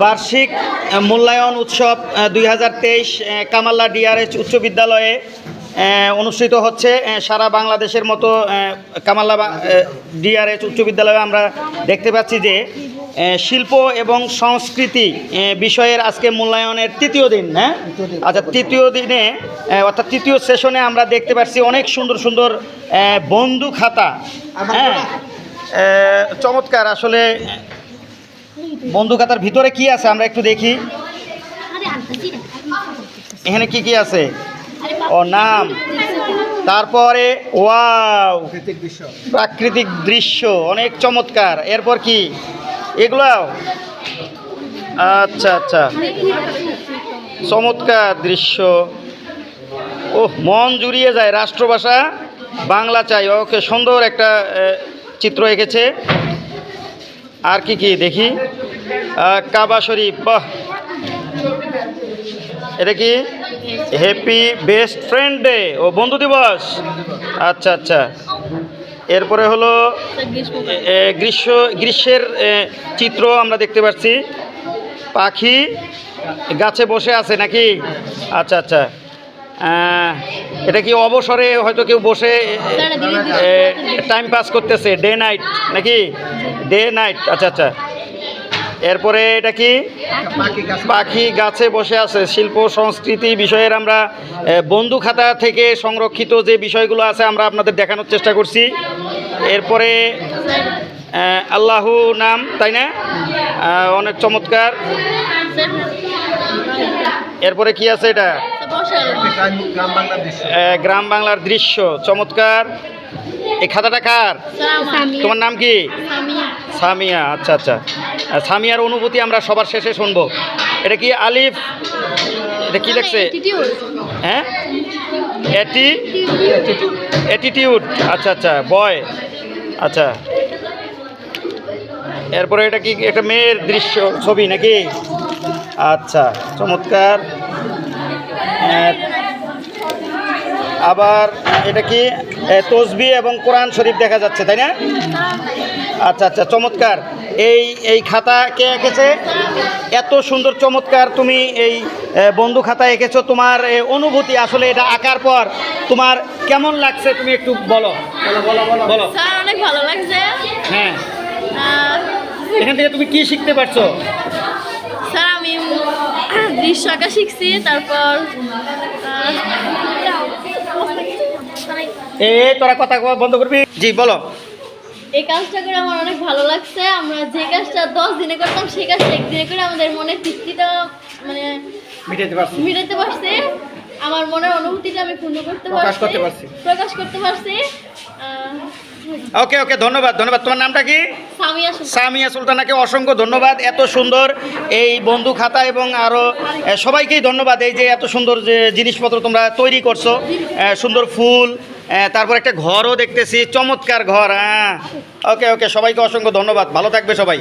বার্ষিক মূল্যায়ন উৎসব 2023 কামাল্লা ডিআরএস উচ্চ বিদ্যালয়ে অনুষ্ঠিত হচ্ছে। সারা বাংলাদেশের মতো কামাল্লা ডিআরএস উচ্চ বিদ্যালয়ে আমরা দেখতে পাচ্ছি যে শিল্প এবং সংস্কৃতি বিষয়ের আজকে মূল্যায়নের তৃতীয় দিন। হ্যাঁ, আচ্ছা, তৃতীয় দিনে অর্থাৎ তৃতীয় সেশনে আমরা দেখতে পাচ্ছি অনেক সুন্দর সুন্দর বন্ধু খাতা। হ্যাঁ, চমৎকার। আসলে বন্ধু খাতার ভিতরে কি আছে আমরা একটু দেখি। এখানে কি কি আছে? ও নাম, তারপরে ওয়াও প্রাকৃতিক দৃশ্য, অনেক চমৎকার। এরপর কি এগুলাও? আচ্ছা আচ্ছা, চমৎকার দৃশ্য। ওহ, মন জুড়িয়ে যায়। রাষ্ট্রভাষা বাংলা চাই। ওকে, সুন্দর একটা চিত্র এঁকেছে। আর কি কি দেখি? কাবা শরীফ, বাহ। এটা কি? হ্যাপি বেস্ট ফ্রেন্ড ডে, ও বন্ধু দিবস। আচ্ছা আচ্ছা। এরপরে হলো গ্রীষ্মের চিত্র আমরা দেখতে পাচ্ছি। পাখি গাছে বসে আছে নাকি? আচ্ছা আচ্ছা। এটা কি অবসরে হয়তো কেউ বসে টাইম পাস করতেছে, ডে নাইট নাকি? ডে নাইট, আচ্ছা আচ্ছা। এরপরে এটা কি? পাখি গাছে বসে আছে। শিল্প সংস্কৃতি বিষয়ের আমরা বন্ধু খাতা থেকে সংরক্ষিত যে বিষয়গুলো আছে আমরা আপনাদের দেখানোর চেষ্টা করছি। এরপরে আল্লাহু নাম, তাই না? অনেক চমৎকার। এরপরে কি আছে? এটা গ্রাম বাংলার দৃশ্য, চমৎকার। এই খাতাটা কার? তোমার নাম কি? সামিয়া। আচ্ছা আচ্ছা। সামিয়ার অনুভূতি আমরা সবার শেষে শুনবো। এটা কি? আলিফ। এটা কি লেখছে? হ্যাঁ, অ্যাটিটিউড। আচ্ছা আচ্ছা, বয়। আচ্ছা, এরপরে এটা কি? একটা মেয়ের দৃশ্য, ছবি নাকি? আচ্ছা, চমৎকার। আবার এটা কি? তসবিহ এবং কোরআন শরীফ দেখা যাচ্ছে, তাই না? আচ্ছা আচ্ছা, চমৎকার। এই খাতা কে এঁকেছে? এত সুন্দর চমৎকার তুমি এই বন্ধু খাতা এঁকেছো। তোমার অনুভূতি আসলে এটা আঁকার পর তোমার কেমন লাগছে তুমি একটু বলো। বলো বলো বলো। স্যার, অনেক ভালো লাগছে। হ্যাঁ, এখান থেকে তুমি কি শিখতে পারছো? স্যার, আমি দৃশ্য আঁকা শিখছি। তারপর তোরা কথা বন্ধ করবি। জি বলো। এই কাজটা করে আমার অনেক ভালো লাগছে। আমরা যে কাজটা 10 দিনে করতাম সেই কাজটা একদিনে করে আমাদের মনের তৃপ্তিটা মানে মিটাতে পারছি। আমার মনের অনুভূতিটা আমি পূর্ণ করতে পারছি, প্রকাশ করতে পারছি। ওকে ওকে, ধন্যবাদ ধন্যবাদ। তোমার নামটা কি? সামিয়া সুলতানাকে অসংখ্য ধন্যবাদ। এত সুন্দর এই বন্ধু খাতা এবং আরও সবাইকেই ধন্যবাদ। এই যে এত সুন্দর যে জিনিসপত্র তোমরা তৈরি করছো, সুন্দর ফুল, তারপর একটা ঘরও দেখতেছি, চমৎকার ঘর। হ্যাঁ, ওকে ওকে, সবাইকে অসংখ্য ধন্যবাদ। ভালো থাকবে সবাই।